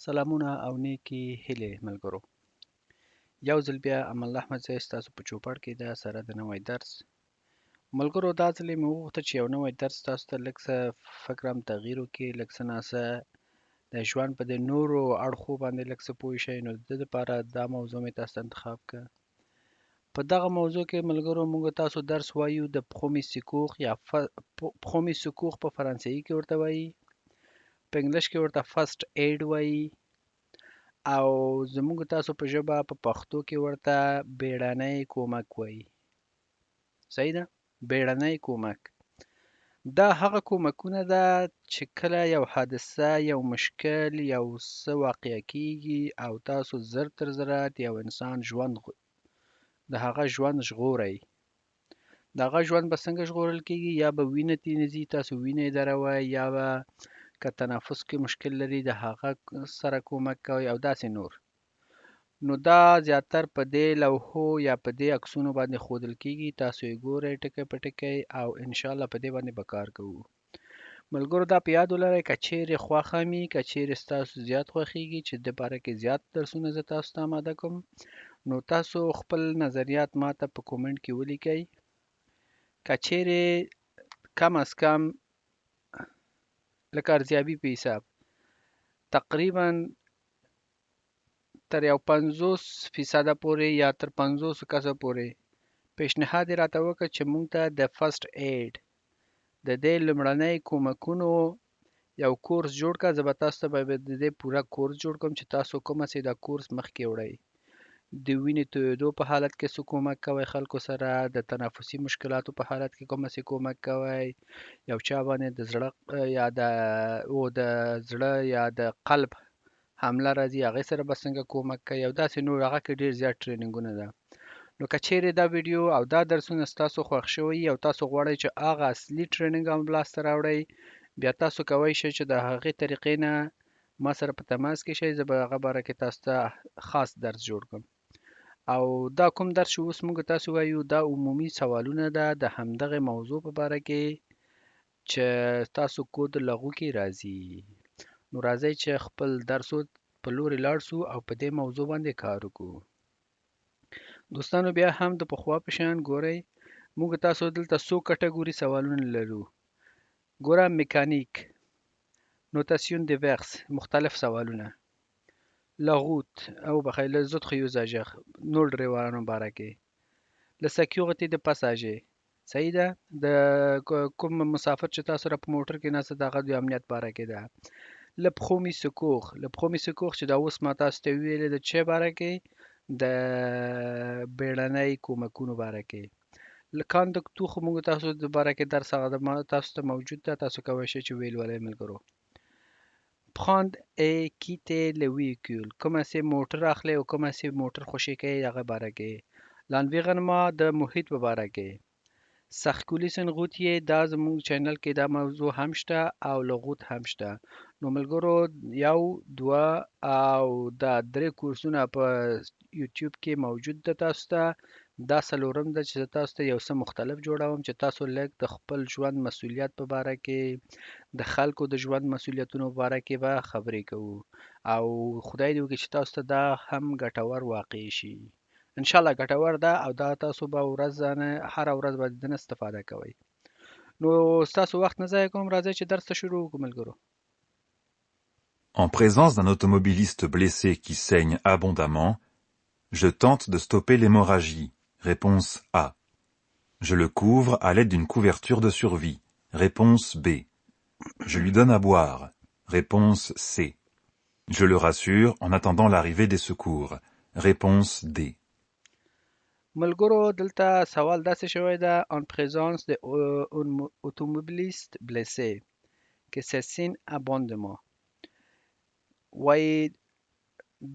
سلامونه او نیکې هیلې ملګرو. یو ځل بیا امان الله احمدزی ستاسو په چوپړ کې ده سره د نوی درس. ملګرو دا ځل مې وغوښتل چې یو نوی درس تاسو ته لږ څه فکرم تغییر وکړي، لږ څه ناڅه د ژوند په د نورو اړخو باندې لږ څه پوه شئ، نو د دې لپاره دا موضوع مې تاسو ته انتخاب کړه. په دغه موضوع کې ملګرو موږ تاسو درس وایو د پخومي سکوخ یا پخومي سکوخ په فرانسوي کې ورته وایي، په انګلیش کې ورته فرست ایډ وایي، او زموږ تاسو په ژبه په پښتو کې ورته بیړنی کومک وایي. صحیح ده؟ بیړنی کومک. دا هغه کومکونه ده چې کله یو حادثه، یو مشکل، یو څه واقع کیږي او تاسو زر تر زره د یو انسان ژوند د هغه ژوند ژغورئ. د هغه ژوند به څنګه ژغورل کیږي؟ یا به وینه ترې ځي، تاسو وینه یې دروئ، یا به که تنفس کې مشکل لري د هغه سره کومک کوي او داسې نور. نو دا زیاتر په دې لوحو یا په دې عکسونو باندې ښودل کیږي، تاسو یې ګورئ ټکی په ټکی او انشاءالله په دې باندې به کار کوو. ملګرو دا په یاد ولرئ که چیرې خوښه مې، که چیرې ستاسو زیات خوښیږي چې د باره کې زیات درسونه زه تاسو ته آماده کوم، نو تاسو خپل نظریات ماته په کومنټ کې ولیکئ. که چیرې کم از کم لکه ارزیابي په حساب تقریبا تر یو 50% پورې یا تر 50 کسه پورې پیشنهاد یې راته وکړ چې موږ ته د فرست ایډ د دې لومړنۍ کومکونو یو کورس جوړ کړه. زه به تاسو ته د دې پوره کورس جوړ کوم چې تاسو کومه سي دا کورس مخکې وړئ. د وینې تویېدو په حالت کې څه کومک کوئ خلکو سره، د تنفسي مشکلاتو په حالت کې کومه سي کومک کوئ، یو چا باندې د زړه یا د قلب حمله راځي هغې سره به څنګه کومک کوي او داسې نور. هغه کې ډېر زیات ټریننګونه ده. نو که چیرې دا ویډیو او دا درسونه ستاسو خوښ شوي او تاسو غواړئ چې هغه اصلي ټریننګ هم لاسته راوړئ، بیا تاسو کولی شئ چې د هغې طریقې نه ما سره په تماس کې شئ. زه به هغه باره کې تاسو ته خاص درس جوړ کړم. او دا کوم درس چې اوس موږ تاسو وایو دا عمومي سوالونه ده د همدغې موضوع په باره کې چې تاسو کود لغو کې راځي. نو راځئ چې خپل درسو په لوري لاړ سو او په دې موضوع باندې کار وکړو. دوستانو بیا هم د پخوا په شان ګورئ موږ تاسو دلته څو کټګوري سوالونه لرو. ګوره میکانیک، نوتاسیون د ورس، مختلف سوالونه، لاغوت او بخیر le autres usagers نور ډریورانو باره کې، le sécurité de passager. صحیح ده؟ د کوم مسافر چې تاسو را په موټر کې ناست د هغه د امنیت باره کې ده. le premier secours، le premier secours چې دا اوس ما تاسو ته ویلې د چه باره کې؟ د بیړنۍ کومکونو باره کې. کاندکتور خو موږ تاسو د باره کې درس هغه تاسو ته موجود ده، تاسو کولی شئ چې ویل ولئ ملګرو. prendre et quitter le véhicule، کومه سي موټر اخلئ او کومه سي موټر خوشی کوئ هغه باره کې. l'environnement د محیط په باره کې. سرکولیسن غوتیې دا زموږ چینل کې دا موضوع هم شته او لغوت هم شته. نو ملګرو یو دوه او دا درې کورسونه په یوټیوب کې موجود ده تاسو ته. دا څلورم ده چې تاسو ته یو څه مختلف جوړوم چې تاسو لږ د خپل ژوند مسؤلیت په باره کې، د خلکو د ژوند مسؤلیتونو په باره کې به خبرې کوو او خدای دې وکړي چې تاسو ته دا هم ګټور واقع شي. انشاءالله ګټور ده او دا تاسو به ورځانه هره ورځ به د دې نه استفاده کوئ. نو ستاسو وخت نه ضایع کوم، راځئ چې درس ته شروع وکړو ملګرو. En présence d'un automobiliste blessé qui saigne abondamment, je tente de stopper l'hémorragie. Réponse A. Je le couvre à l'aide d'une couverture de survie. Réponse B. Je lui donne à boire. Réponse C. Je le rassure en attendant l'arrivée des secours. Réponse D. ملګرو دلته سوال داسې شوی ده en présence de un automobiliste blessé que s'assigne abondamment. وایي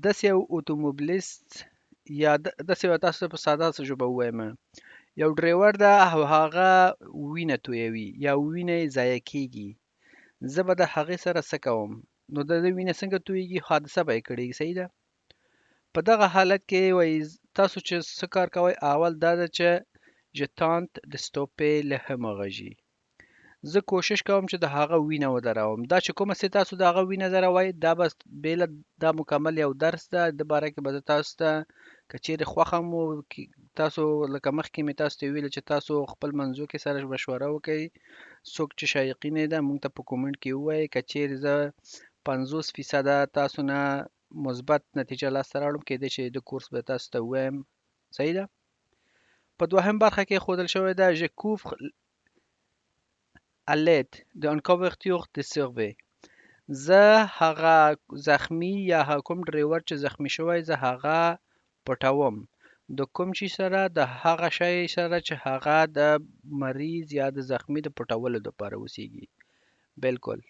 داسې یو اتوموبلیست یا داسې به تاسو په ساده ژبه ووایم یو ډریور ده او هغه وینه تویوي یا وینه یې ضایع کیږي. زه به د هغې سره څه کوم؟ نو د دې وینه څنګه تویږي؟ حادثه به یې کړې. صحیح ده؟ په دغه حالت کې وایي تاسو چې څه کار کوئ اول دا ده چې je tente de stopper l'hémorragie. زه کوشش کوم چې د هغه وینه ودروم. دا چې کومه سي تاسو د هغه وینه دروئ دا بس بیله دا مکمل یو درس ده. د باره کې به زه تاسو ته که چیرې خوښه مو تاسو لکه مخکې مې تاسو ته ویل چې تاسو خپل منځو کې سره مشوره وکړئ. څوک چې شایقین یې ده موږ ته په کومنټ کې ووایئ. که چیرې زه 50% تاسو نه مثبت نتیجه لاسته راوړم کېدای شي د کورس به تاسو ته ووایم. صحیح ده. په دوهم برخه کې ښودل شوی ده je couvre à l'aide d'une couverture de survie. زه هغه زخمی یا کوم ډریور چې زخمی شوی زه هغه پټوم د کوم شي سره د هغه شی سره چې هغه د مریض یا د زخمی د پټولو لپاره اوسیږي. بالکل.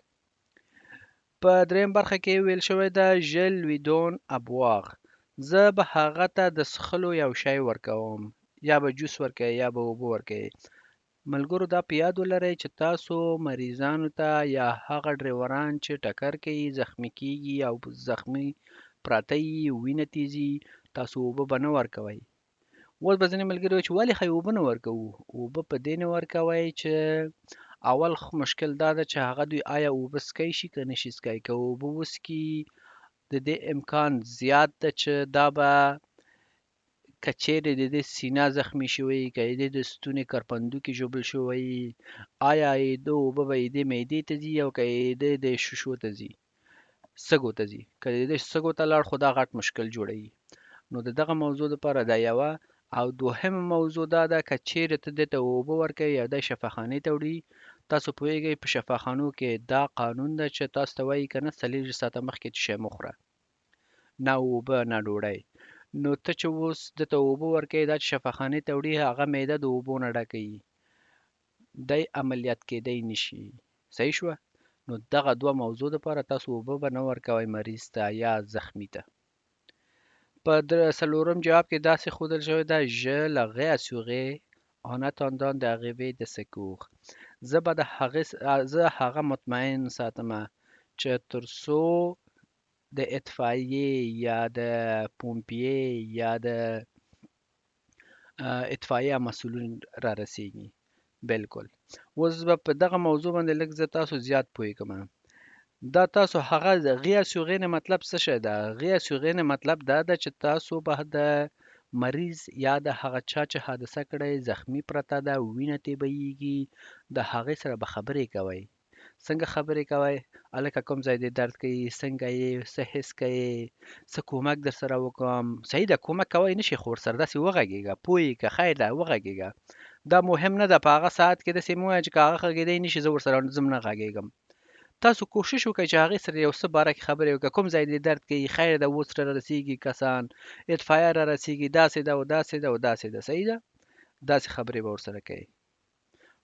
په دریم برخه کې ویل شوی ده je lui donne à boire. زه به هغه ته د څښلو یو شی ورکوم. یا به جوس ورکوي یا به اوبه ورکوي. ملګرو دا په یاد ولرئ چې تاسو مریضانو ته یا هغه ډریوران چې ټکر کوي زخمی کیږي او زخمی پراته یي وینه تیزي تاسو اوبه به نه ورکوئ. اوس به ځینې ملګري وایي چې ولې ښایي اوبه نه ورکوو. اوبه په دې نه ورکوئ چې اول مشکل دا ده چې هغه دوی آیا اوبه څکلی شي که نه شي څکلی. که اوبه وڅکي د دې امکان زیات ده چې دا به که چیرې د دې سینه زخمی شوی که د د ستوني کرپندوکي ژوبل شوی آیا د اوبه به د معدې ته ځي او که د ششو ته ځي سږو ته ځي. که د سږو ته لاړ خو دا غټ مشکل جوړوي. نو د دغه موضوع لپاره دا یوه او دوهمه موضوع دا ده که چیرې ته دې ته اوبه ورکوي یا د شفاخانې ته وړي تاسو پوهیږئ په شفاخانو کې دا قانون ده چې تاسو ته وایي که نه 40 ساعته مخکې څه شی مه خوره. نه اوبه نه ډوډۍ. نو ته چې اوس دته اوبه ورکوي دا چې شفاخانې ته وړي هغه معده د اوبو نه ډکوي دی عملیات کېدی نشي. صحیح شوه. نو دغه دوه موضوع دپاره تاسو اوبه به نه ورکوئ مریض ته یا زخمی ته. په څلورم جواب کې داسې ښودل شوی ده je le réassurer en attendant d'arriver de secours. زه هغه مطمئن ساتمه چې تر څو د اطفائیې یا د پومپیې یا د اطفائیه مسئولین را رسیږي. بالکل. اوس به په دغه موضوع باندې لږ زه تاسو زیات پوهیږم. دا تاسو هغه غیاسوغې نه مطلب څه شی ده؟ غیاسوغې نه مطلب دا ده چې تاسو به د مریض یا د هغه چا چې حادثه کړی زخمی پرته ده وینه ترې بهیږي د هغې سره به خبرې کوئ. څنګه خبرې کوئ؟ هلکه کوم ځای دې درد کوي، څنګه یې، څه حس کوې، څه کومک در سره وکړم. صحیح ده کومک کوئ نه شي خو ورسره داسې وغږېږه پوه یې که خیر ده وغږېږه. دا مهم نه ده په هغه ساعت کې داسې مه وایه چې که هغه غږېدی نه شي زه ورسره ځم نه غږېږم. تاسو کوشش وکړئ چې هغې سره یو څه باره کې خبرې وکړئ. کوم ځای دې درد کوي، خیر ده اوس را رسیږي کسان، اطفایه را رسیږي، داسې ده او داسې ده او داسې ده. صحیح ده. داسې خبرې به ورسره کوئ.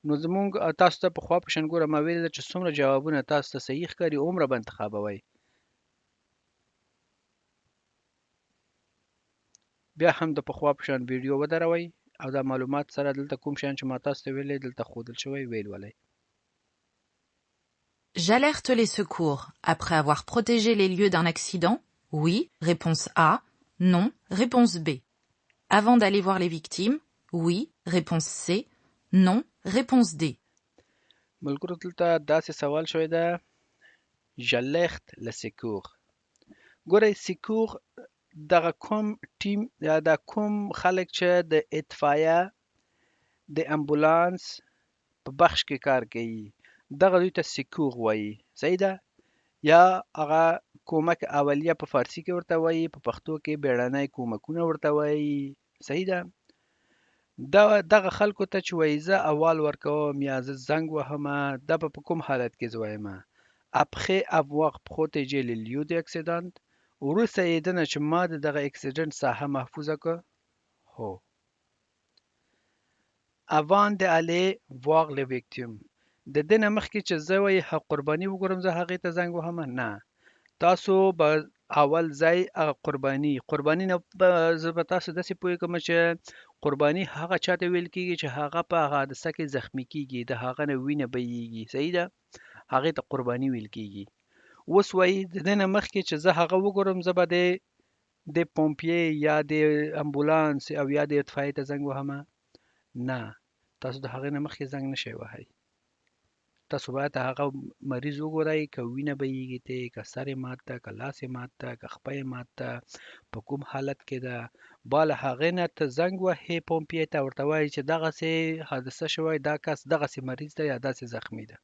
نو زمونږ تاسو ته پخوا په شان ګوره ما ویلې ده چې څومره جوابونه تاسو ته صحیح ښکاري هومره به انتخابوئ. بیا هم د پخوا په شان ویډیو ودروئ او دا معلومات سره دلته کوم شیان چې ما تاسو ته ویلې دلته ښودل شوی ویل ولئ. J'alerte les secours après avoir protégé les lieux d'un accident. Oui, réponse A. Non, réponse B. Avant d'aller voir les victimes. Oui, réponse C. Non, réponse D. ملګرو دلته داسې سوال شوی ده j'alerte le secours. ګورئ سیکور دغه کوم ټیم یا دا کوم خلک چې د اطفایه د امبولانس په بخش کې کار کوي دغه دوی ته سیکور وایي. صحیح ده. یا هغه کومک اولیه په فارسی کې ورته وایي، په پښتو کې بیړنی کومکونه ورته وایي. صحیح ده. دغه خلکو ته چې وایي زه اول ورکوم یا زه زنګ وهمه دا به په کوم حالت کې زه وایم؟ après avoir protégé les lieux d'accident وروسته یې دنه چې ما د دغه اکسیډنټ ساحه محفوظه کړه. هو. avant d'aller voir les victimes د دې نه مخکې چې زه وایي قرباني وګورم زه هغې ته زنګ وهم نه. تاسو به اول ځای هغه قرباني نه زه به تاسو داسې پوهېږم چې قرباني هغه چاته ویل کېږي چې هغه په حادثه کې زخمی کېږي د هغه نه وینه بهیږي. صحیح ده. هغې ته قرباني ویل کېږي. اوس وایي د دې نه مخکې چې زه هغه وګورم زه به د پومپیې یا د امبولانس او یا د اطفایې ته زنګ وهمه نه. تاسو د هغې نه مخکې زنګ نشئ وهی. تاسو باید هغه مریض وګورئ که وینه بهیږي ته، که سر یې مات ده، که لاس یې مات ده، که خپه یې مات ده، په کوم حالت کې ده. باله هغې نه ته زنګ وهې پومپیې ته، ورته وایي چې دغسې حادثه شوی، دا کس دغسې مریض ده یا داسې زخمي ده.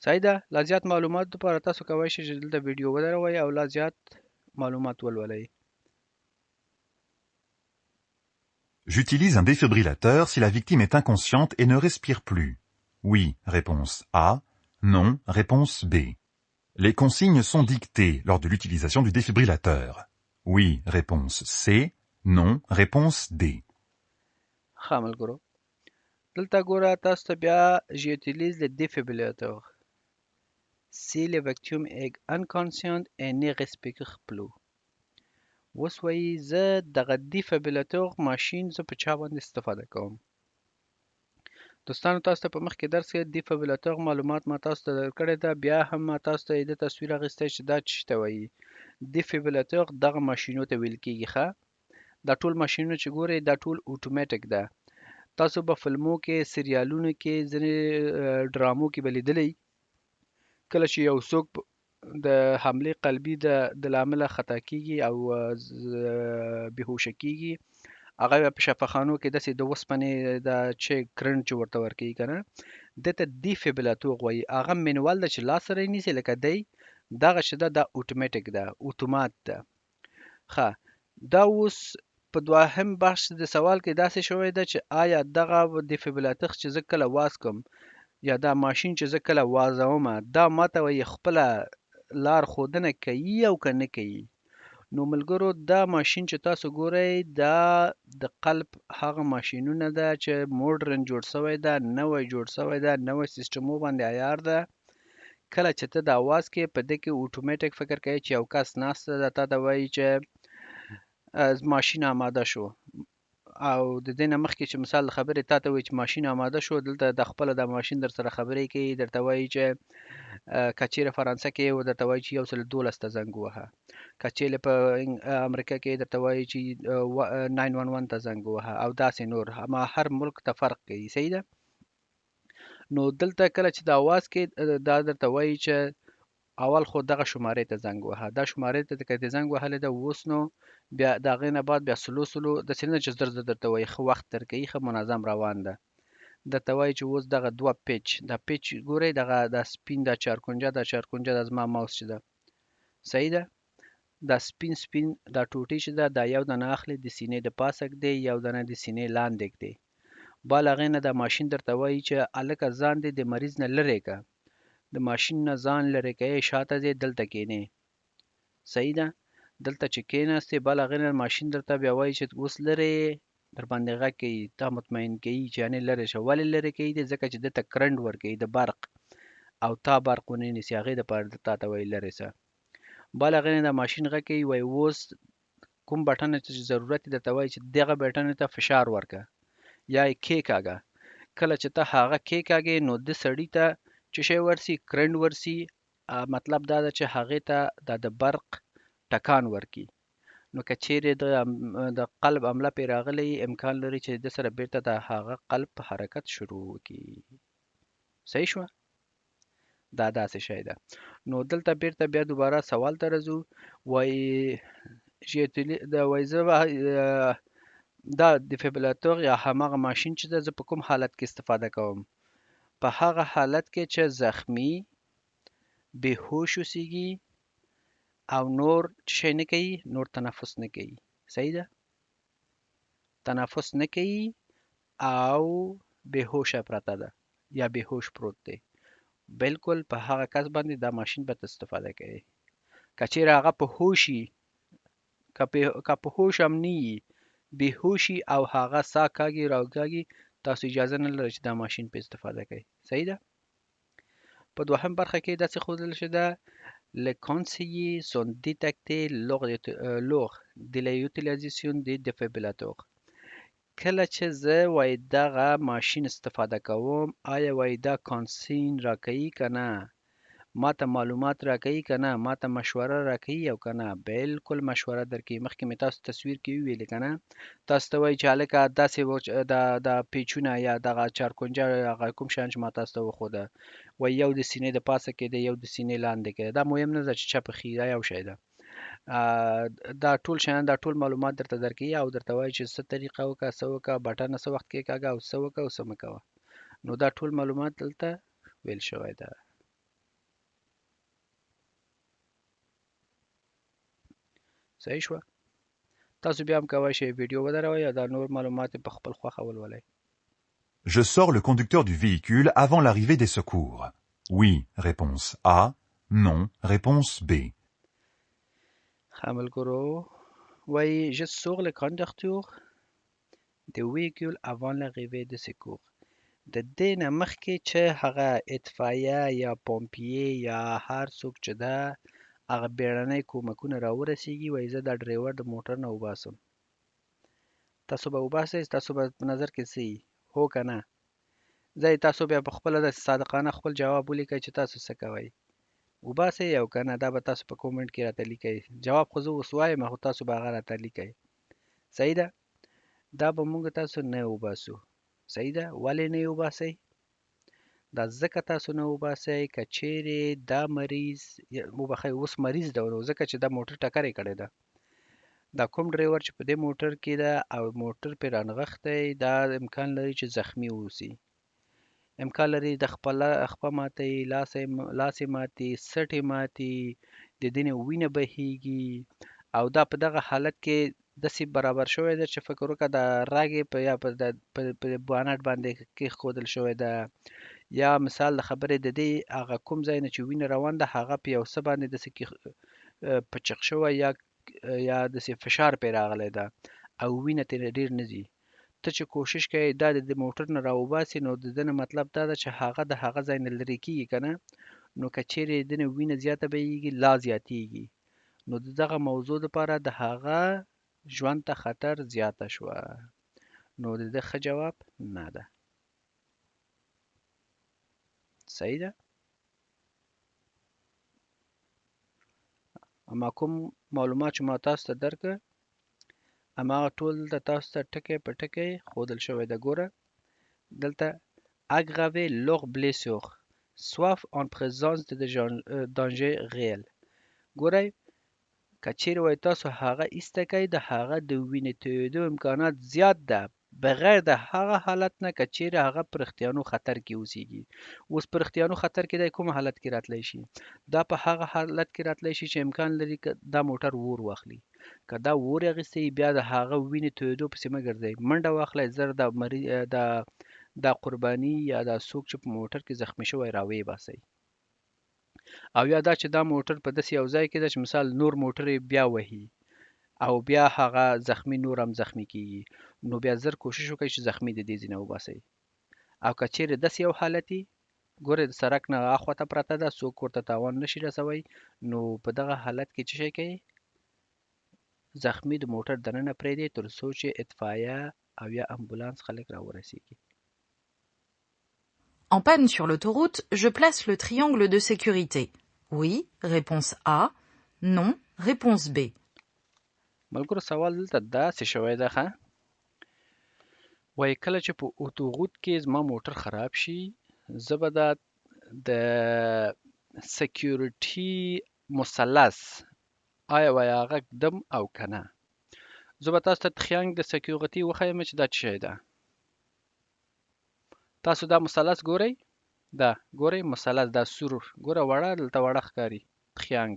صحیح ده. لا زیات معلومات لپاره تاسو کولی شئ چې دلته ویډیو ودروئ او لا زیات معلومات ولولئ. J'utilise un défibrillateur si la victime est inconsciente et ne respire plus. Oui, réponse A. Non, réponse B. Les consignes sont dictées lors de l'utilisation du défibrillateur. Oui, réponse C. Non, réponse D. ښه ملګرو، دلته ګوره تاسو ته بیا j'utilise le défibrillateur si le victime est inconscient et ne respire plus. اوس وایي زه دغه دیفیبریلاتور ماشین زه په چا باندې استفاده کوم. دوستانو تاسو ته په مخکې درس کې دیفیبریلاتور معلومات ما تاسو ته درکړی ده، بیا هم ما تاسو ته د تصویر اخیستی چې دا څه ته وایي. دیفیبریلاتور دغه ماشینو ته ویل کېږي. ښه، دا ټول ماشینونه چې ګورئ دا ټول اوټومیټیک ده. تاسو به فلمو کې، سریالونو کې، ځینې ډرامو کې به لیدلی کله چې یو څوک د حملې قلبي د لامله خطا کیږي او بهوشه کیږي، هغه په شفاخانو کې داسې د اوسپنې د چې کرنټ چې ورته ورکوي که نه، دې ته دیفیبریلاتور وایي. هغه منوال ده چې لاس سره یې نیسي لکه دی، دغه چې ده دا اوټومیټیک ده، اوتومات ده. ښه، دا اوس په دوهم بحث د سوال کې داسې شوی ده چې آیا دغه دیفیبریلاتور چې زه کله واز کوم یا دا ماشین چې زه کله وازومه، دا ماته وایي خپله لار ښودنه کوي او که نه کوي. نو ملګرو دا ماشین چې تاسو ګورئ دا د قلب هغه ماشینونه ده چې موډرن جوړ شوی ده، نوی جوړ شوی ده، نوی سیسټمو باندې عیار ده. کله چې ته د اواز کې په دې کې اوټومیټیک فکر کوي چې یو کس ناسته ده، تا ته وایي چې ماشین آماده شو، او د دې نه مخکې چې مثال خبرې تا ته وایي چې ماشین آماده شو، دلته د خپله د ماشین در سره خبرې کوي، درته وایي چې که چیرې فرانسه کې و درته وایي چې 112 ته زنګ ووهه، که چیرې په امریکا کې درته وایي چې 911 ته زنګ ووهه، او داسې نور. اما هر ملک ته فرق کوي. صحیح ده. نو دلته کله چې د اواز کې دا درته وایي چې اول خو دغه شمارې ته زنګ وهه، دا شمارې ته که دې زنګ وهلی ده اوس، نو بیا د هغې نه بعد بیا سلو داسې نه چې زر درته وایي، ښه وخت درکوي، ښه منظم روان ده. درته وایي چې اوس دغه دوه پیچ، دا پیچ ګورئ، دغه دا سپین دا چارکونجه، دا چارکونجه دا زما ماوس چې ده، صحیح ده. دا سپین دا ټوټې چې ده دا یو دانه اخلي د سینې د پاسه ږدي، یو دانه د سینې لاندې ږدي. بال هغې نه دا ماشین درته وایي چې هلکه ځان دې د مریض نه لرې که، د ماشین نه ځان لرې کوې، شاته ځې دلته کښېنې. صحیح ده. دلته چې کښېناستې بال هغې نه ماشین درته بیا وایي چې اوس لرې در باندې غږ کوي، تا مطمئن کوي چې یعنې لرې شه. ولې لرې کوي دی؟ ځکه چې ده ته کرنټ ورکوي د برق، او تا برق ونه نیسي، هغې دپاره تا ته وایي لرې شه. بال هغې نه دا ماشین غږ کوي، وایي اوس کوم بټن چې ضرورت یې درته وایي چې دغه بټن ته فشار ورکړه یا یې کېکاږه. کله چې ته هغه کېکاږې نو د سړي ته څه شی ورسي؟ کرنټ ورسي. مطلب دا ده چې هغې ته دا د برق ټکان ورکي. نو که چیرې د قلب حمله پرې راغلی، امکان لري چې د سره بیرته د هغه قلب حرکت شروع وکړي. صحیح شوه؟ دا داسې شی ده. نو دلته بیرته بیا دوباره سوال ته راځو. وایي زه دا دیفیبریلاتور یا هماغه ماشین چې ده زه په کوم حالت کې استفاده کوم؟ په هغه حالت کې چې زخمی، بهوش اوسیږي او نور شی نه کوي، نور تنفس نه کوي. صحیح ده. تنفس نه کوي او بهوشه پرته ده یا بهوش پروت دی، بلکل په هغه کس باندې دا ماشین به استفاده کوي. که چیرې هغه په هوشي، که په هوش هم نه وي، بهوشي او هغه ساه کاږي راوکاږي، تاسو اجازه نه لرئ چې دا ماشین په استفاده کوي. صحیح ده. په دوهم برخه کې داسې ښودل شوي ده: Les conseillers sont détectés lors de l'utilisation des défibrillateurs. کله چې زه وایي دغه ماشین استفاده کوم، آیا وایي دا کانسین راکوي که نه؟ ما ته معلومات راکوي که نه، ما ته مشوره راکوي او که نه. بالکل مشوره درکوي. مخکې مې تاسو تصویر کې وویلې که نه، تاسو ته وایي چې هلکه داسې د پیچونه یا دغه چارکونجه هغه کوم شیان چې ما تاسو ته وښوده، وایي یو د سینې د پاسه کې دی، یو د سینې لاندې کې دی. دا مهم نه ده چې چپ ښي، دا یو شی ده. دا ټول شیان، دا ټول معلومات درته درکوي او درته وایي چې څه طریقه وکړه، څه وکړه، بټنه څه وخت کېکاږه او څه وکړه او څه مه کوه. نو دا ټول معلومات دلته ویل شوی ده. صحیح شوه؟ تاسو بیا هم کولی شئ ویډیو ودروئ او دا نور معلومات یې په خپل خوښه ولولئ. Je sors le conducteur du véhicule avant l'arrivée des secours. Oui, réponse A. Non, réponse B. ښه ملګرو، وایي je sors le conducteur du véhicule avant l'arrivée des secours. د دې نه مخکې چې هغه اطفایه یا پومپیې یا هر څوک چې ده هغه بیړنۍ کومکونه راورسېږي، وایي زه دا ډریور د موټر نه وباسم. تاسو به وباسئ؟ تاسو به په نظر کې څه وي؟ هو که نه؟ ځای تاسو بیا په خپله داسې صادقانه خپل جواب ولیکئ چې تاسو څه کوئ. وباسئ او که نه؟ دا به تاسو په کومنټ کې راته لیکئ. جواب خو زه اوس وایم، خو تاسو به هغه راته لیکئ. صحیح ده؟ دا به موږ تاسو نه وباسو. صحیح ده؟ ولې نه یې وباسئ؟ دا ځکه تاسو نه وباسئ که چیرې دا مریض وبخئ، اوس مریض ده، نو ځکه چې دا موټر ټکر یې کړی ده. دا کوم ډریور چې په دې موټر کې ده او موټر پرې رانغښتی، دا امکان لري چې زخمي واوسي. امکان لري د خپه ماتي، لاس یې ماتي، سټ یې ماتي، د ده نه وینه بهیږي او دا په دغه حالت کې داسې برابر شوی ده چې فکر وکړه د رګ یې په بانټ باندې کېښودل شوی ده، یا مثال د خبرې د دې هغه کوم ځای نه چې وینه روان ده هغه په یو څه باندې داسې پچق شوی یا داسې فشار پرې راغلی ده او وینه ترې ډېر نه ځي. ته چې کوشش کوې دا د موټر نه راوباسې، نو د ده نه مطلب دا ده چې هغه د هغه ځای نه لرې کېږي که نه، نو که چیرې د نه وینه زیاته بهیږي، لا زیاتېږي، نو د دغه موضوع دپاره د هغه ژوند ته خطر زیاته شوه. نو د ده ښه جواب نه ده. صحیح ده؟ اما کوم معلومات چې ما تاسو ته درکړه، هماغه ټول دلته تاسو ته ټکی په ټکی ښودل شوی ده. ګوره دلته aggraver leur blessure sauf en présence de danger réel. ګورئ که چیرې وایي تاسو هغه ایسته کوئ، د هغه د وینې تویېدو امکانات زیات ده بغیر د هغه حالت نه که چیرې هغه په رښتیانو خطر کې اوسېږي. اوس په رښتیانو خطر کې دی کوم حالت کې راتلی شي؟ دا په هغه حالت کې راتلی شي چې امکان لري که دا موټر اور واخلي. که دا اور یې اخیستی بیا د هغه وینې تویېدو پسې مه ګرځئ، منډه واخلئ، زر دا قرباني یا دا څوک چې په موټر کې زخمي شوی راویې باسئ. او یا دا چې دا موټر په داسې یو ځای کې ده چې مثال نور موټر یې بیا وهي او بیا هغه زخمي نور هم زخمي کېږي، نو بیا زر کوشش وکړئ چې زخمي د دې ځای نه وباسئ. او که چیرې داسې یو حالت وي، ګورئ د سړک نه اخواته پرته ده، څوک ورته تاوان نشي رسوی، نو په دغه حالت کې څه شی کوئ؟ زخمي د موټر دننه پرېږدئ تر څو چې اطفایه او یا امبولانس خلک راورسېږي. En panne sur l'autoroute, je place le triangle de sécurité. Oui, réponse A. Non, réponse B. ملګرو سوال دلته داسې شوی ده ښه، وایي کله چې په اتوغوت کې زما موټر خراب شي، زه به د سکیورټي مثلث آیا وایي هغه ږدم او که نه. زه به تاسو ته تخیانګ د سکیورټي وښیم چې دا څه شی ده. تاسو دا مثلث ګورئ، دا ګورئ مثلث، دا سور ګوره وړه دلته وړه ښکاري تخیانګ.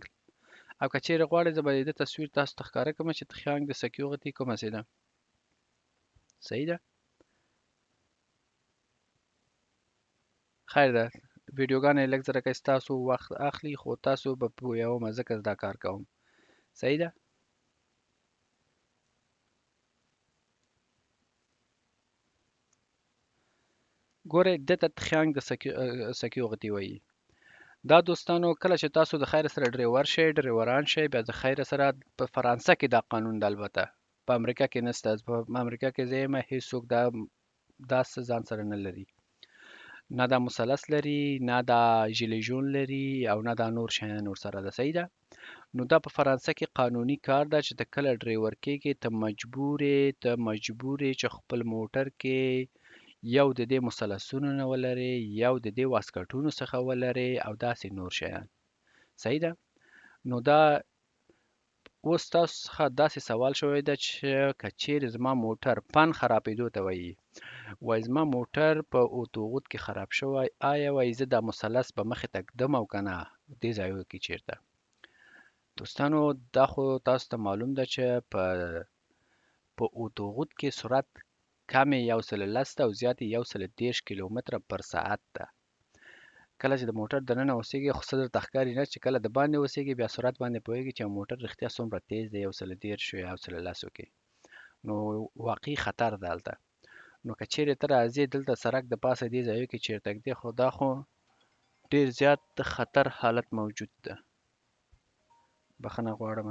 او که چیرې غواړئ زه به د تصویر تاسو ته ښکاره کړم چې تخیانګ د سکیورټي کومه څه ده. صحیح ده؟ خیر ده، ویډیوګانې لږ زره که ستاسو وخت اخلي، خو تاسو به پوهیږم ځکه دا کار کوم. صحیح ده؟ ګورئ دته تخیانګ د سکیورټي وایي. دا دوستانو کله چې تاسو د خیر سره ډریور شئ، ډریوران شئ، بیا د خیر سره په فرانسه کې دا قانون ده، البته په امریکا کې نشته. په امریکا کې زه یم هېڅوک دا ځان سره نه لري. نه دا مثلث لري، نه دا ژیلیژون لري او نه دا نور شیان ورسره ده. صحیح ده. نو دا په فرانسه کې قانوني کار ده چې ته کله ډریور کېږې ته مجبور یې چې خپل موټر کې یو د دې مثلثونو نه ولرې، یو د دې واسکټونو څخه ولرې او داسې نور شیان. صحیح ده. نو دا اوس تاسو څخه داسې سوال شوی ده چې که چیرې زما موټر پن خرابېدو ته وایي، وایي زما موټر په اوتوغود کې خراب شوی، آیا وایي زه دا مثلث به مخې ته ږدم او که نه دې ځایونو کې چیرته. دوستانو دا خو تاسو ته معلوم ده چې په اوتوغود کې سرعت کم 110 ده او زیات 130 کیلومتره پر ساعت ده. کله چې د موټر دننه اوسېږي خو څه درته ښکاري نه، چې کله د باندې اوسېږي بیا سرعت باندې پوهېږي چې موټر رښتیا څومره تیز دی، 130 یا 110 کې. نو واقعي خطر ده هلته. نو که چیرې ته راځې دلته سړک د پاسه دې ځایو کې چیرته ږدې، خو دا خو ډېر زیات خطر حالت موجود ده. بخښنه غواړم.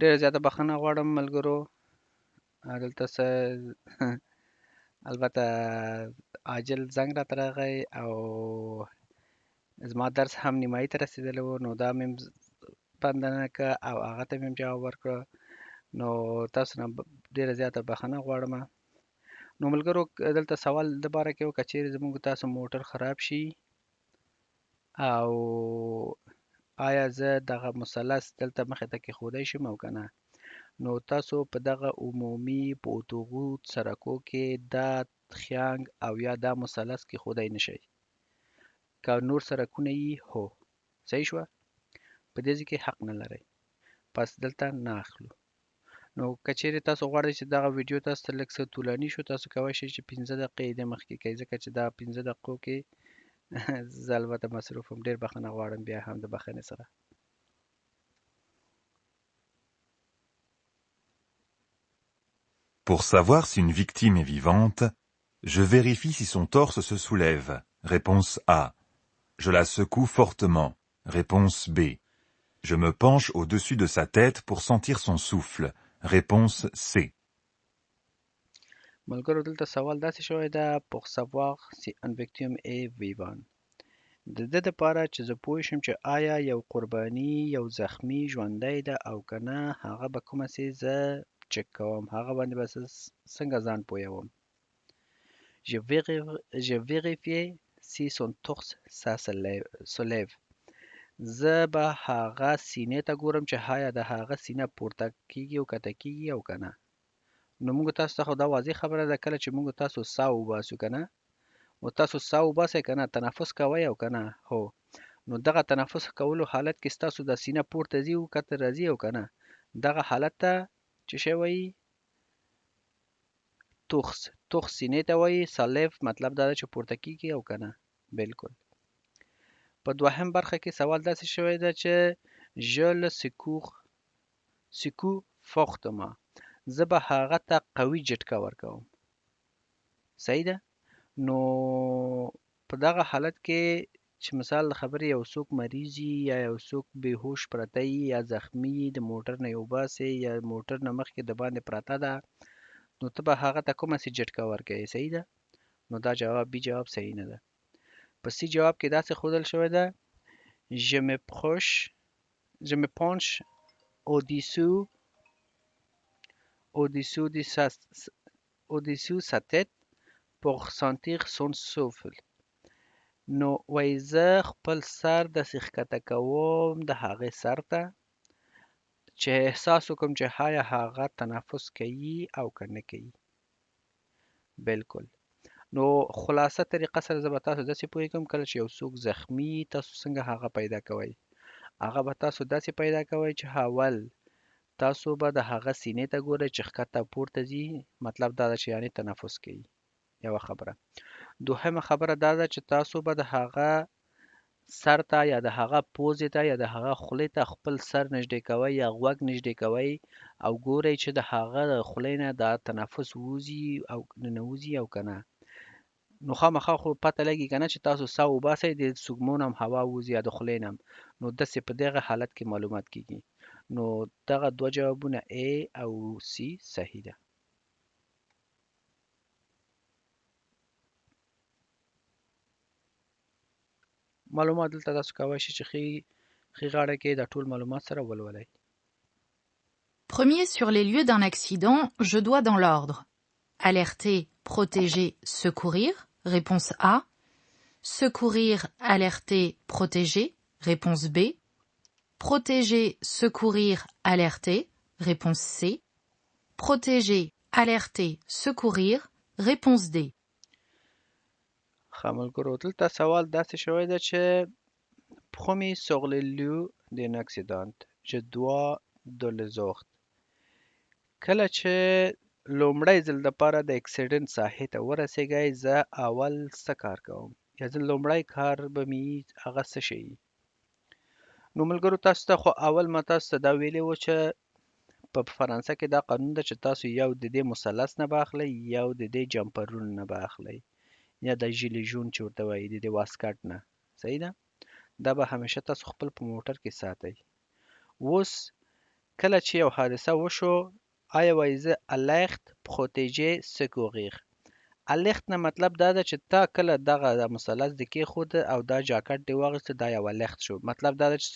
ډېره زیاته بخښنه غواړم ملګرو، دلته څه البته عاجل زنګ راته راغی او زما درس هم نیمایي ته رسېدلی و، نو دا مې بنده نه کړه او هغه ته مې جواب ورکړه. نو تاسو نه ډېره زیاته بخښنه غواړم. نو ملګرو دلته سوال د باره کې و که چیرې زموږ تاسو موټر خراب شي او آیا زه دغه مثلث دلته مخې ته کېښودی شم او که نه. نو تاسو په دغه عمومي په اتوغوت سرکو کې دا خیانګ او یا دا مثلث کېښودی نه شئ. که نور سرکونه یي هو صحیح شوه، په دې ځای کې حق نه لرئ، پس دلته نه اخلو. نو که چیرې تاسو غواړئ چې دغه ویډیو تاسو ته لږ څه طولاني شو، تاسو کولی شئ چې 15 دقیقې یې د مخکې کړئ، ځکه چې دا 15 دقیقو کې زه البته مصروف یم. ډېر بخښنه غواړم بیا هم د بخښنې سره. Pour savoir si une victime est vivante, je vérifie si son torse se soulève. Réponse A. Je la secoue fortement. Réponse B. Je me penche au-dessus de sa tête pour sentir son souffle. Réponse C. ملګرو دلته سوال داسې شوی ده pour savoir si un victime est vivant. د ده دپاره چې زه پوه شم چې آیا یو قرباني یو زخمي ژوندی ده او که نه، هغه به کومه سي زه چک کوم، هغه باندې به څنګه ځان پوهوم. Je vérifie si son torse soulève. زه به هغه سینې ته ګورم چې آیا د هغه سینه پورته کیږي او کښته کیږي او که نه. نو موږ تاسو ته خو دا واضح خبره ده، کله چې موږ تاسو ساه وباسو که نه، نو تاسو ساه وباسئ که نه، تنفس کوئ او که نه. هو، نو دغه تنفس کولو حالت کې ستاسو د سینه پورته ځي او کښته راځي او که نه، دغه حالت ته څه شی وایي؟ توخس سینې ته وایي. سالیف مطلب دا ده چې پورته کیږي او که نه. بلکل. په دوهم برخه کې سوال داسې شوی ده چې je le secoue fortement. زه به هغه ته قوي جټکه ورکوم. صحیح ده؟ نو په دغه حالت کې چې مثال د خبرې یو څوک مریض یا یو څوک بېهوش پرته یا زخمي د موټر نه یې وباسې یا موټر نه مخکې د باندې پرته ده، نو ته به هغه ته کومه سي جټکه ورکوې. صحیح ده؟ نو دا جواب بي جواب صحیح نه ده. په سی جواب کې داسې ښودل شوی ده je me penche au-dessous sa tête pour sentir son souffle. نو وایي زه خپل سر داسې ښکته کوم د هغې سر ته چې احساس وکړم چې آیا هغه تنفس کوي او که نه کوي. بلکل. نو خلاصه طریقه سره زه به تاسو داسې پوهېږم، کله چې یو څوک زخمي تاسو څنګه هغه پیدا کوئ. هغه به تاسو داسې پیدا کوئ چې اول تاسو به د هغه سینې ته ګورئ چې ښکته پورته ځي، مطلب دا ده چې یعنې تنفس کوي. یوه خبره. دوهمه خبره دا ده چې تاسو به د هغه سر ته یا د هغه پوزې ته یا د هغه خولې ته خپل سر نږدې کوئ یا غوږ نږدې کوئ او ګورئ چې د هغه د خولې نه دا تنفس ووځي او ننوځي او که نه. نو خامخا خو پته لګي که نه چې تاسو ساه وباسئ د سږمو نه هم هوا ووځي یا د خولې نه هم، نو داسې په دغه حالت کې معلومات کیږي. نو دغه دوه جوابونه A او C صحیح ده. معلومات دلته تاسو کولی شئ چې ښي غاړه کې دا ټول معلومات سره ولولئ. Premier sur les lieux d'un accident, je dois dans l'ordre. Alerter, protéger, secourir. Réponse A. Secourir, alerter, protéger. Réponse B. Protéger, secourir, alerter. Réponse C. Protéger, alerter, secourir. Réponse D. ملګرو دلته سوال داسې شوی ده چې premier sur les lieux d'un accident je dois dans les ordres. کله چې لومړی ځل دپاره د اکسیډنټ ساحې ته ورسېږئ، زه اول څه کار کوم یا زه لومړی کار به مې هغه څه شی. نو ملګرو تاسو ته خو اول ما تاسو ته دا ویلي و چې په فرانسه کې دا قانون ده چې تاسو یو د دې مثلث نه به اخلئ، یو د دې جمپرونو نه به اخلئ یا د ژیلي ژون چې ورته وایي د دې واسکټ نه. صحیح ده؟ دا به همیشه تاسو خپل په موټر کې ساتئ. اوس کله چې یو حادثه وشو آیا وایي زه alerte protéger secourir الخت نه مطلب دا ده چې تا کله دغه مثلث د کېښود او دا جاکټ دی واغېسته دا یو الخت شو مطلب دا ده چې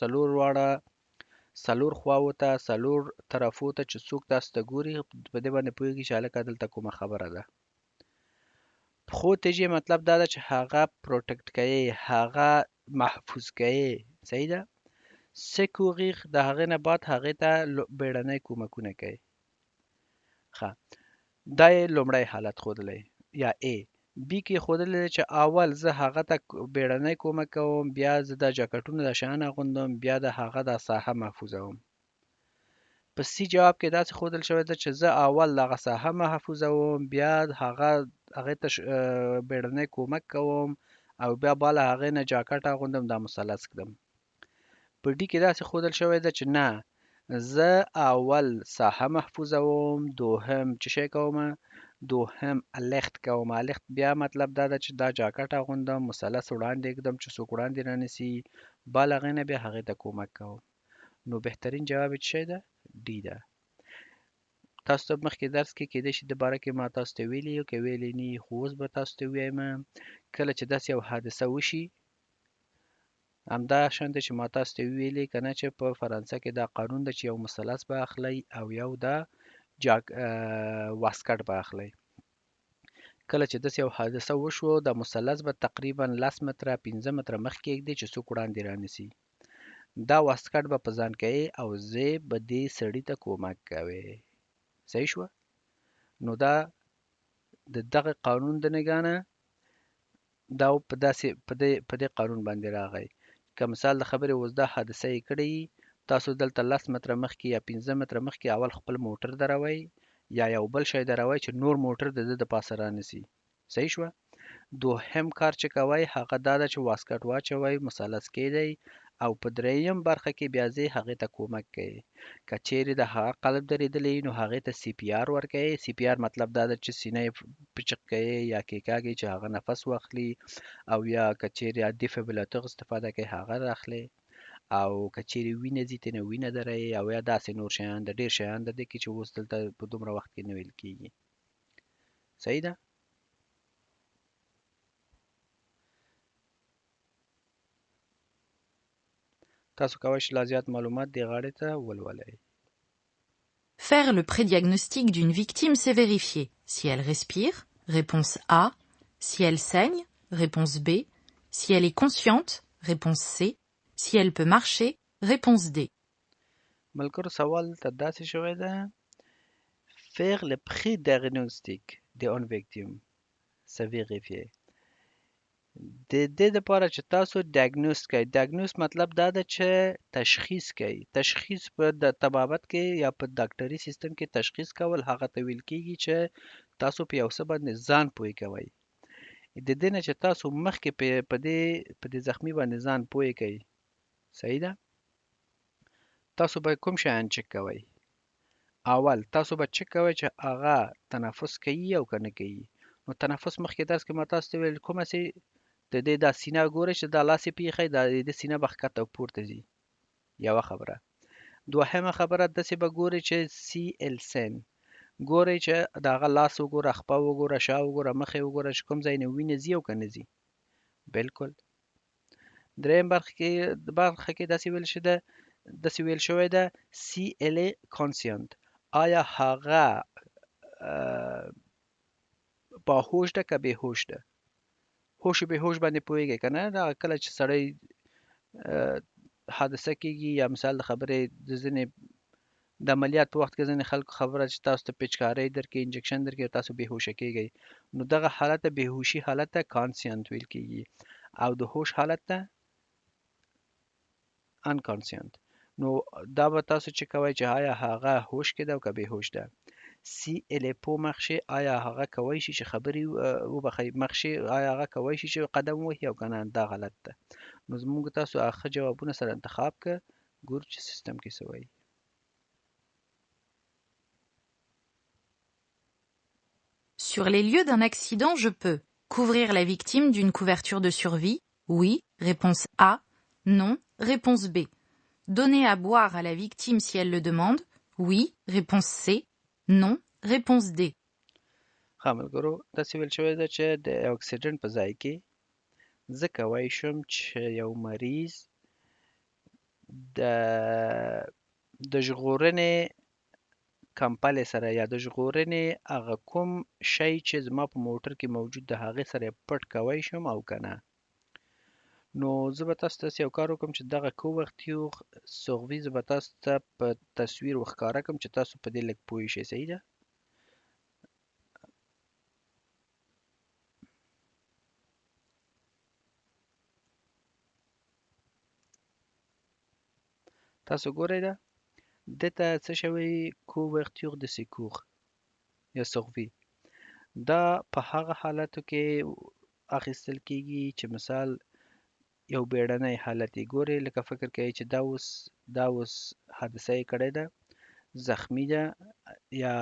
څلور خواوو ته څلور طرفو ته چې څوک تاسو ته ګوري په دې باندې پوهېږي چې هلکه دلته کومه خبره ده پروتیژې مطلب دا ده چې هغه پروټکټ کوي هغه محفوظ کوي صحیح ده سکوغیر د هغې نه بعد هغې ته بیړنی کومکونه کوي ښه دا یې لومړی حالت ښودلی یا A بي کې ښودلی دی چې اول زه هغه ته بیړنی کومک کوم بیا زه دا جاکټونه دا شیان اغوندم بیا د هغه دا ساحه محفوظوم په C جواب کې داسې ښودل شوی ده چې زه اول دغه ساحه محفوظوم بیا هغې ته بیړنی کومک کوم او بیا بالا هغې نه جاکټ اغوندم دا مثلث کړم په D کې داسې ښودل شوی ده چې نه زه اول ساحه محفوظوم دوهم څه شی کومه دوهم الخت کوم الخت بیا مطلب دا ده چې دا جاکټ اغوندم مثلث وړاندې ږدم چې څوک وړاندې رانیسي بل هغې نه بیا هغې ته کومک کوم نو بهترین جواب یې څه شی ده ډي ده تاسو ته مخکې درس کې کیدای شي د باره کې ما تاسو ته ویلي یو که ویلي نه خو اوس به تاسو ته ووایم کله چې داسې یو حادثه وشي همدا شان دی چې ما تاسو ته ویلي که نه چې په فرانسه کې دا قانون ده چې یو مثلث به اخلی او یو دا واسکټ به اخلی کله چې داسې یو حادثه وشو دا مثلث به تقریبا 10 متره 15 متره مخکې ږدي چې څوک وړاندې رانیسي دا واسکټ به په ځان کوي او زه به دې سړي ته کومک کوي صحیح شوه نو دا د دغه قانون د نګانه دا په دې قانون باندې راغی که مثال د خبرې اوس دا حادثه یې کړې تاسو دلته 10 متره مخکې یا 15 متره مخکې اول خپل موټر دروئ یا یو بل شی دروئ چې نور موټر د ده د پاسه رانیسي صحیح شوه دوهم کار چې کوئ هغه دا ده چې واسکټ واچوئ مثلث کیدی او په دریم برخه کې بیا ځې هغې ته کومک کوي که چیرې د هغه قلب درېدلی نو هغې ته سی پی آر ورکوي سی پی آر مطلب دا ده چې سینه یې پچق کوي یا کېکاږي چې هغه نفس واخلي او یا که چیرې دیفیبریلاتور استفاده کوي هغه راخلي او که چیرې وینه ځي ترې نه وینه دروي او یا داسې نور شیان د ډېر شیان د دې کې چې اوس دلته په دومره وخت کې نه ویل کېږي صحیح ده تاسو کولی شئ لا زیات معلومات دې غاړې ته ولولئ Faire le prédiagnostic d'une victime, c'est vérifier si elle respire, réponse A, si elle saigne, réponse B, si elle est consciente, réponse C, si elle peut marcher, réponse D. ملګرو سوال ته داسې شوی ده faire le prédiagnostic d'une victime c'est vérifier د دې دپاره چې تاسو ډیاګنوز کوئ ډیاګنوز مطلب دا ده چې تشخیص کوي تشخیص په د طبابت کې یا په ډاکټري سیستم کې تشخیص کول هغه ته ویل کېږي چې تاسو په یو څه باندې ځان پوه کوئ د دې نه چې تاسو مخکې په دې زخمي باندې ځان پوه کوئ صحیح ده تاسو به کوم شیان چک کوئ اول تاسو به چک کوئ چې هغه تنفس کوي او که نه کوي نو تنفس مخکې درس کې ما تاسو ته ویل کومه سي د دې دا سینه ګورئ چې دا لاس یې پیښی دا د سینه به ښکته او پورته ځي یوه خبره دوهمه خبره داسې به ګورئ چې سی ال سن ګورئ چې د هغه لاس وګوره خپه وګوره شا وګوره مخې وګوره چې کوم ځای نه وینه ځي او که نه ځي بلکل دریم برخه کې داسې ویل شوی ده سی ال کانسینت آیا هغه باهوش ده که بېهوش ده هوش به هوش باندې پوهیږي که نه دا کله چې سړی حادثه کېږي یا مثال د خبرې د ځینې د عملیات په وخت کې ځینې خلکو خبره چې تاسو ته پیچکارۍ درکړي انجکشن درکړي تاسو بېهوشه کېږئ نو دغه حالت ته بېهوشي حالت ته کانسینت ویل کېږي او د هوش حالت ته انکانسینت نو دا به تاسو چې کوئ چې آیا هغه هوش کې ده او که بېهوش ده سی الیپو مخشي آیا هغه کولی شي چې خبرې وبخئ مخشي آیا هغه کولی شي چې قدم ووهي او که نه دا غلط ده نو زموږ تاسو هغه جوابونه سره انتخاب که ګورو چې سیستم کې څه وایي Sur les lieux d'un accident, je peux couvrir la victime d'une couverture de survie. Oui, réponse A. Non, réponse B. Donner à boire à la victime si elle le demande. Oui, réponse C. Non, réponse D. ښه ملګرو داسې ویل شوی ده چې د اکسیډنټ په ځای کې زه کولی شم چې یو مریض د ژغورنې کمپلې سره یا د ژغورنې هغه کوم شی چې زما په موټر کې موجود د هغې سره یې پټ کوی شم او که نه. نو زه به تاسو ته یو کار وکړم چې دغه کوورتیوغ سوغوي زه به تاسو ته په تصویر وښکاره کړم چې تاسو په دې لږ پوه شئ. صحیح ده؟ تاسو ګورئ ده دې ته څه شی وایي؟ کوورتیوغ د سیکور یا سوغوي. دا په هغه حالاتو کې اخیستل کیږي چې مثال یو بیړنی حالت یې ګورئ، لکه فکر کوئ چې دا اوس حادثه یې کړې ده، زخمی ده یا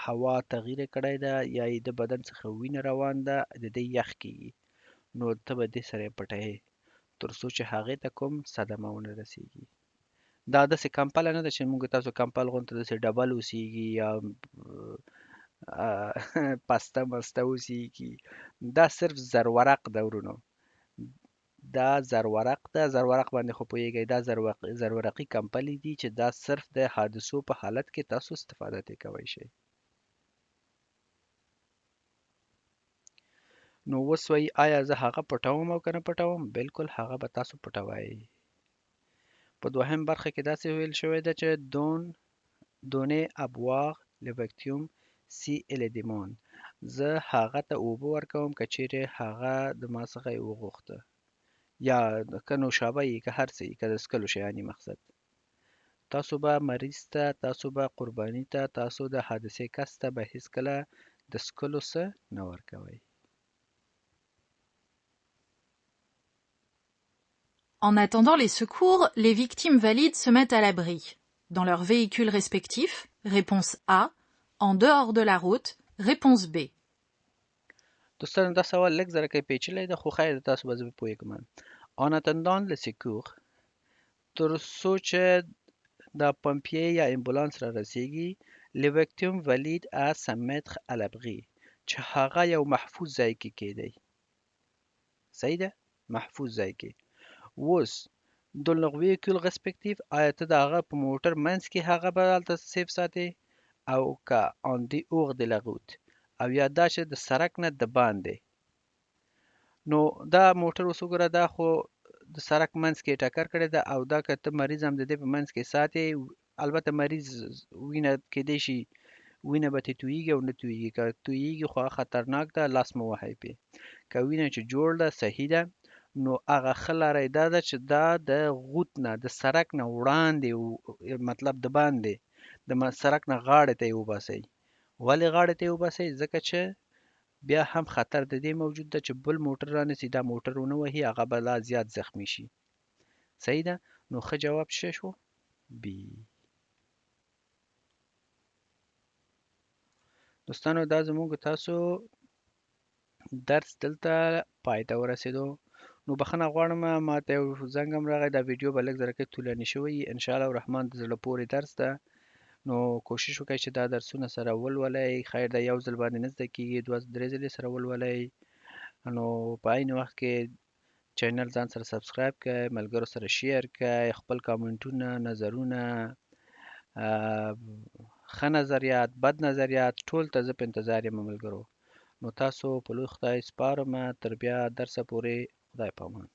هوا تغییر یې کړی ده یا یې د بدن څخه وینه روان ده، د دې یخ کیږي، نو ته به دې سره یې پټوې تر څو چې هغې ته کوم صدمه ونه رسیږي. دا داسې کمپله نه ده چې موږ تاسو کمپل غوندې داسې ډبل اوسیږي یا پسته مسته اوسیږي. دا صرف زرورق ده ورونو، دا زرورق ده. زرورق باندې خو پوهیږئ، دا زرورقي کمپلې دي چې دا صرف د حادثو په حالت کې تاسو استفاده ترې کوی شئ. نو اوس وایي آیا زه هغه پټوم او که نه پټوم؟ بالکل هغه به تاسو پټوئ. په دوهم برخه کې داسې ویل شوی ده چې donner à boire le victime si elle demande. زه هغه ته اوبه ورکوم که چیرې هغه د ما څخه یې وغوښته، یا که نوشابه یې که هر څه یې، که د څښلو شیان یې مقصد. تاسو به مریض ته، تاسو به قرباني ته، تاسو د حادثې کس ته به هیڅکله د څښلو څه نه ورکوئ. En attendant les secours, les victimes valides se mettent à l'abri. Dans leurs véhicules respectifs, réponse A. En dehors de la route, réponse B. دوستانو دا سوال لږ ځرکه پیچلی ده، خو خیر تاسو به زه پوهېږم. En attendant le secours، تر څو چې دا پمپیې یا امبولانس را رسیږي، le victime valide à se mettre à l'abri، چې هغه یو محفوظ ځای کې کیدی. صحیح ده؟ محفوظ ځای کې. اوس dans leur véhicule respectif، آیا ته د هغه په موټر منځ کې هغه به هلته سیف ساتې او که en dehors de la route، او یا دا چې د سړک نه د باندې. نو دا موټر اوس وګوره، دا خو د سړک منځ کې ټکر کړی ده او دا که ته مریض هم د دې په منځ کې ساتې، البته مریض وینه کیدای شي وینه به ترې تویېږي او نه تویېږي، که تویېږي خو هغه خطرناک ده، لاس مه وهئ پرې. که وینه چې جوړ ده صحیح ده، نو هغه ښه لاره یې دا ده چې دا د غوت نه، د سړک نه وړاندې، مطلب د باندې د سړک نه غاړې ته یې وباسئ. ولې غاړې ته یې وباسئ؟ ځکه چې بیا هم خطر د دې موجود ده چې بل موټر رانیسي، دا موټر ونه وهي، هغه به لا زیات زخمی شي. صحیح ده؟ نو ښه جواب څه شو؟ بي. دوستانو دا زموږ تاسو درس دلته پای ته ورسېدو. نو بخښنه غواړم، ما ته یو زنګ هم راغی، دا ویډیو به لږ زرکه طولاني شوی. انشاءالله الرحمن د زړه پورې درس ده، نو کوشش وکړئ چې دا درسونه سره ولولئ. خیر ده یو ځل باندې نه زده کېږي، دوه درې ځلې سره ولولئ. نو په عین وخت کې چینل ځان سره سبسکرایب کړئ، ملګرو سره شیر کړئ، خپل کامنټونه، نظرونه، ښه نظریات، بد نظریات، ټول ته زه په انتظار یم ملګرو. نو تاسو په لوی خدای سپارم، تر بیا درسه پورې خدای پامان.